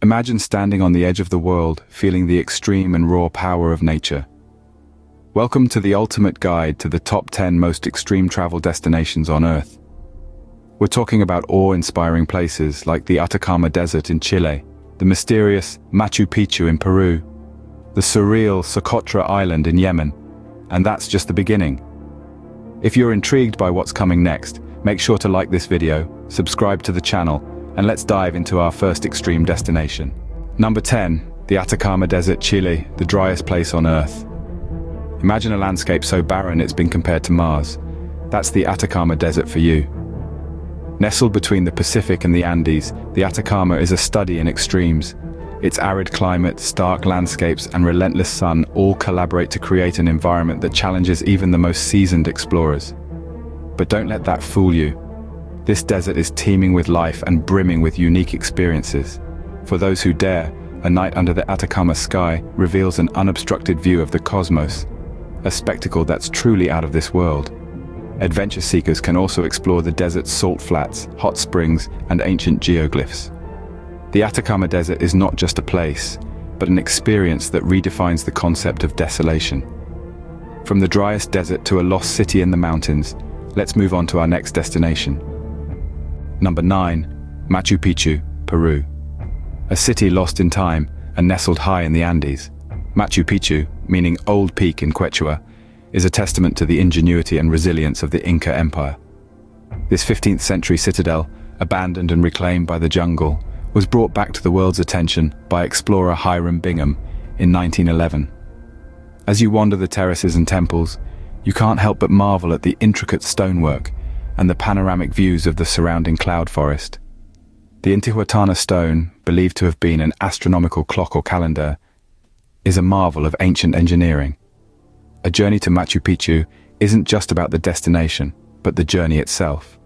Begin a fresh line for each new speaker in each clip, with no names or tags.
Imagine standing on the edge of the world, feeling the extreme and raw power of nature. Welcome to the ultimate guide to the top 10 most extreme travel destinations on Earth. We're talking about awe-inspiring places like the Atacama Desert in Chile, the mysterious Machu Picchu in Peru, the surreal Socotra Island in Yemen, and that's just the beginning. If you're intrigued by what's coming next, make sure to like this video, subscribe to the channel, and let's dive into our first extreme destination. Number 10, the Atacama Desert, Chile, the driest place on Earth. Imagine a landscape so barren it's been compared to Mars. That's the Atacama Desert for you. Nestled between the Pacific and the Andes, the Atacama is a study in extremes. Its arid climate, stark landscapes, and relentless sun all collaborate to create an environment that challenges even the most seasoned explorers. But don't let that fool you. This desert is teeming with life and brimming with unique experiences. For those who dare, a night under the Atacama sky reveals an unobstructed view of the cosmos, a spectacle that's truly out of this world. Adventure seekers can also explore the desert's salt flats, hot springs, and ancient geoglyphs. The Atacama Desert is not just a place, but an experience that redefines the concept of desolation. From the driest desert to a lost city in the mountains, let's move on to our next destination. Number 9, Machu Picchu, Peru. A city lost in time and nestled high in the Andes. Machu Picchu, meaning Old Peak in Quechua, is a testament to the ingenuity and resilience of the Inca Empire. This 15th century citadel, abandoned and reclaimed by the jungle, was brought back to the world's attention by explorer Hiram Bingham in 1911. As you wander the terraces and temples, you can't help but marvel at the intricate stonework and the panoramic views of the surrounding cloud forest. The Intihuatana stone, believed to have been an astronomical clock or calendar, is a marvel of ancient engineering. A journey to Machu Picchu isn't just about the destination, but the journey itself.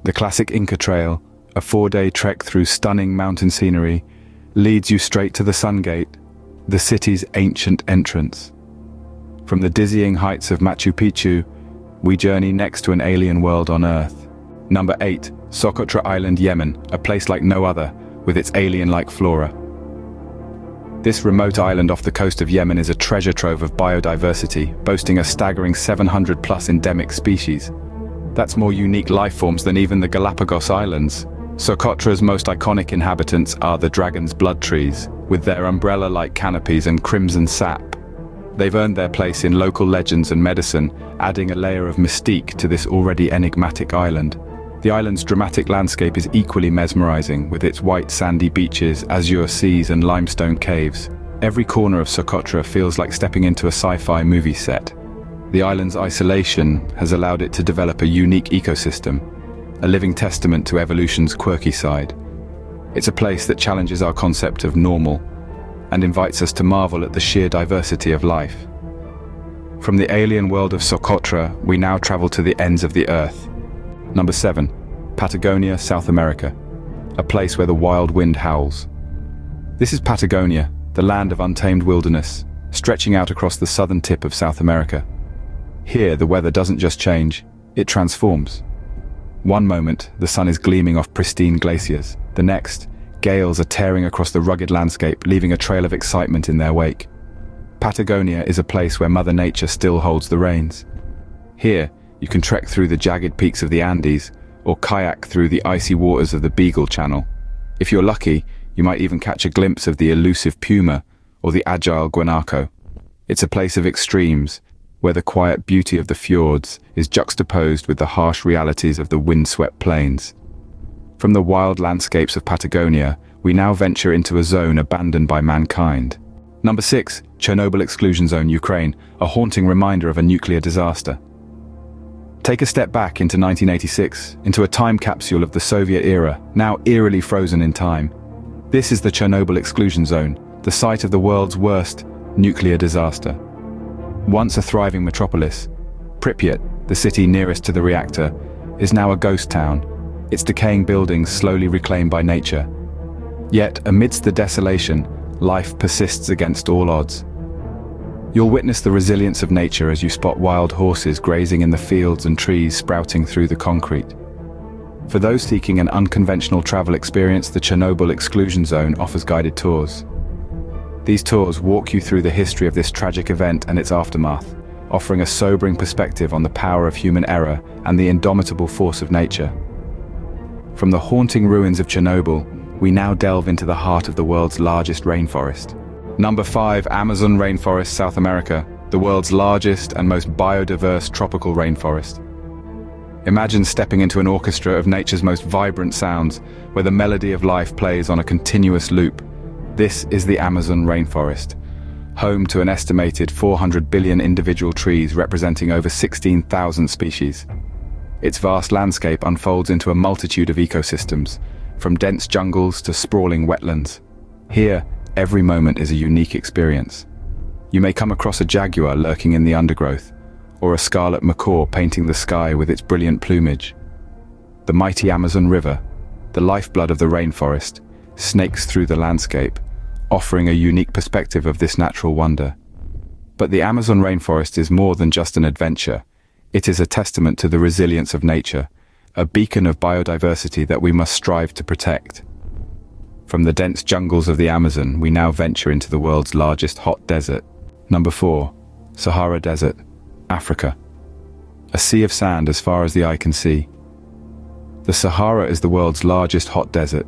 The classic Inca Trail, a 4-day trek through stunning mountain scenery, leads you straight to the Sun Gate, the city's ancient entrance. From the dizzying heights of Machu Picchu, we journey next to an alien world on Earth. Number 8, Socotra Island, Yemen, a place like no other, with its alien-like flora. This remote island off the coast of Yemen is a treasure trove of biodiversity, boasting a staggering 700+ endemic species. That's more unique life forms than even the Galapagos Islands. Socotra's most iconic inhabitants are the dragon's blood trees, with their umbrella-like canopies and crimson sap. They've earned their place in local legends and medicine, adding a layer of mystique to this already enigmatic island. The island's dramatic landscape is equally mesmerizing, with its white sandy beaches, azure seas, and limestone caves. Every corner of Socotra feels like stepping into a sci-fi movie set. The island's isolation has allowed it to develop a unique ecosystem, a living testament to evolution's quirky side. It's a place that challenges our concept of normal and invites us to marvel at the sheer diversity of life. From the alien world of Socotra, we now travel to the ends of the Earth. Number 7, Patagonia, South America, a place where the wild wind howls. This is Patagonia, the land of untamed wilderness, stretching out across the southern tip of South America. Here, the weather doesn't just change, it transforms. One moment, the sun is gleaming off pristine glaciers. The next, gales are tearing across the rugged landscape, leaving a trail of excitement in their wake. Patagonia is a place where Mother Nature still holds the reins. Here, you can trek through the jagged peaks of the Andes, or kayak through the icy waters of the Beagle Channel. If you're lucky, you might even catch a glimpse of the elusive puma, or the agile guanaco. It's a place of extremes, where the quiet beauty of the fjords is juxtaposed with the harsh realities of the windswept plains. From the wild landscapes of Patagonia, we now venture into a zone abandoned by mankind. Number 6, Chernobyl Exclusion Zone, Ukraine, a haunting reminder of a nuclear disaster. Take a step back into 1986, into a time capsule of the Soviet era, now eerily frozen in time. This is the Chernobyl Exclusion Zone, the site of the world's worst nuclear disaster. Once a thriving metropolis, Pripyat, the city nearest to the reactor, is now a ghost town, its decaying buildings slowly reclaimed by nature. Yet, amidst the desolation, life persists against all odds. You'll witness the resilience of nature as you spot wild horses grazing in the fields and trees sprouting through the concrete. For those seeking an unconventional travel experience, the Chernobyl Exclusion Zone offers guided tours. These tours walk you through the history of this tragic event and its aftermath, offering a sobering perspective on the power of human error and the indomitable force of nature. From the haunting ruins of Chernobyl, we now delve into the heart of the world's largest rainforest. Number 5. Amazon Rainforest, South America, the world's largest and most biodiverse tropical rainforest. Imagine stepping into an orchestra of nature's most vibrant sounds, where the melody of life plays on a continuous loop. This is the Amazon rainforest, home to an estimated 400 billion individual trees representing over 16,000 species. Its vast landscape unfolds into a multitude of ecosystems, from dense jungles to sprawling wetlands. Here, every moment is a unique experience. You may come across a jaguar lurking in the undergrowth, or a scarlet macaw painting the sky with its brilliant plumage. The mighty Amazon River, the lifeblood of the rainforest, snakes through the landscape, offering a unique perspective of this natural wonder. But the Amazon rainforest is more than just an adventure. It is a testament to the resilience of nature, a beacon of biodiversity that we must strive to protect. From the dense jungles of the Amazon, we now venture into the world's largest hot desert. Number 4. Sahara Desert, Africa. A sea of sand as far as the eye can see. The Sahara is the world's largest hot desert,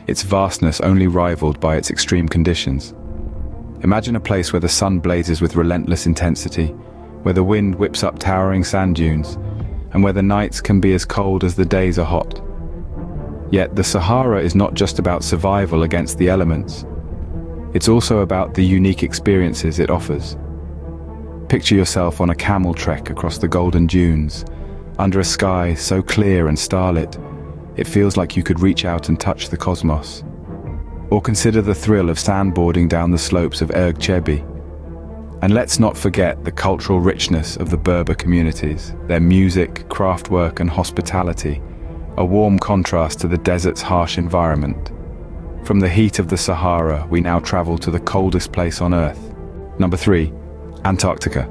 its vastness only rivaled by its extreme conditions. Imagine a place where the sun blazes with relentless intensity, where the wind whips up towering sand dunes, and where the nights can be as cold as the days are hot. Yet the Sahara is not just about survival against the elements. It's also about the unique experiences it offers. Picture yourself on a camel trek across the golden dunes, under a sky so clear and starlit, it feels like you could reach out and touch the cosmos. Or consider the thrill of sandboarding down the slopes of Erg Chebi. And let's not forget the cultural richness of the Berber communities, their music, craftwork, and hospitality, a warm contrast to the desert's harsh environment. From the heat of the Sahara, we now travel to the coldest place on Earth. Number 3. Antarctica,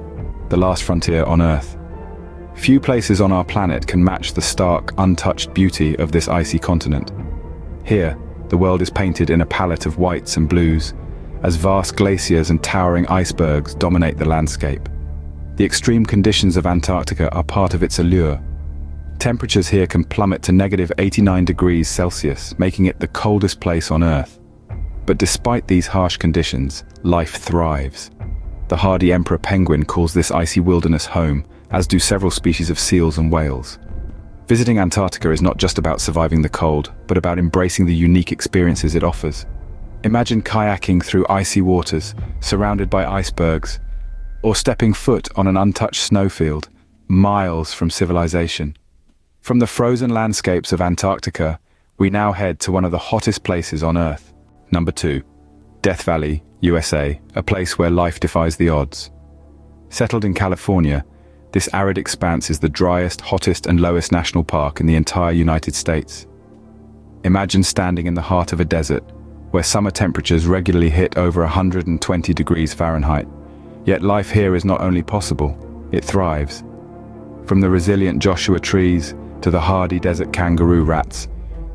the last frontier on Earth. Few places on our planet can match the stark, untouched beauty of this icy continent. Here, the world is painted in a palette of whites and blues, as vast glaciers and towering icebergs dominate the landscape. The extreme conditions of Antarctica are part of its allure. Temperatures here can plummet to -89 degrees Celsius, making it the coldest place on Earth. But despite these harsh conditions, life thrives. The hardy emperor penguin calls this icy wilderness home, as do several species of seals and whales. Visiting Antarctica is not just about surviving the cold, but about embracing the unique experiences it offers. Imagine kayaking through icy waters, surrounded by icebergs, or stepping foot on an untouched snowfield, miles from civilization. From the frozen landscapes of Antarctica, we now head to one of the hottest places on Earth. Number 2. Death Valley, USA, a place where life defies the odds. Settled in California, this arid expanse is the driest, hottest, and lowest national park in the entire United States. Imagine standing in the heart of a desert, where summer temperatures regularly hit over 120 degrees Fahrenheit. Yet life here is not only possible, it thrives. From the resilient Joshua trees to the hardy desert kangaroo rats,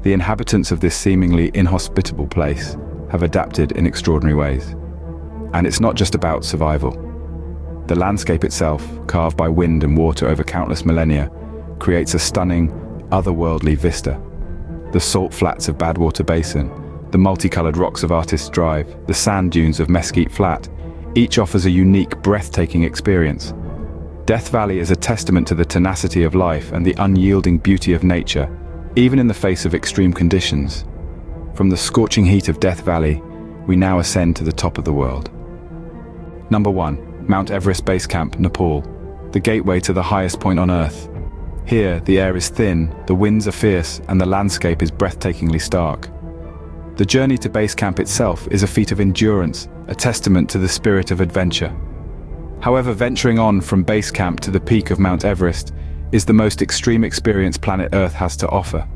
the inhabitants of this seemingly inhospitable place have adapted in extraordinary ways. And it's not just about survival. The landscape itself, carved by wind and water over countless millennia, creates a stunning, otherworldly vista. The salt flats of Badwater Basin, the multicolored rocks of Artist's Drive, the sand dunes of Mesquite Flat, each offers a unique, breathtaking experience. Death Valley is a testament to the tenacity of life and the unyielding beauty of nature, even in the face of extreme conditions. From the scorching heat of Death Valley, we now ascend to the top of the world. Number 1. Mount Everest Base Camp, Nepal, the gateway to the highest point on Earth. Here, the air is thin, the winds are fierce, and the landscape is breathtakingly stark. The journey to base camp itself is a feat of endurance, a testament to the spirit of adventure. However, venturing on from base camp to the peak of Mount Everest is the most extreme experience planet Earth has to offer.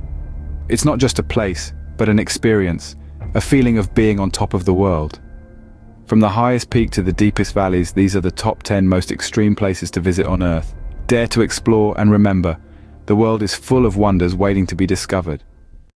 It's not just a place, but an experience, a feeling of being on top of the world. From the highest peak to the deepest valleys, these are the top 10 most extreme places to visit on Earth. Dare to explore and remember, The world is full of wonders waiting to be discovered.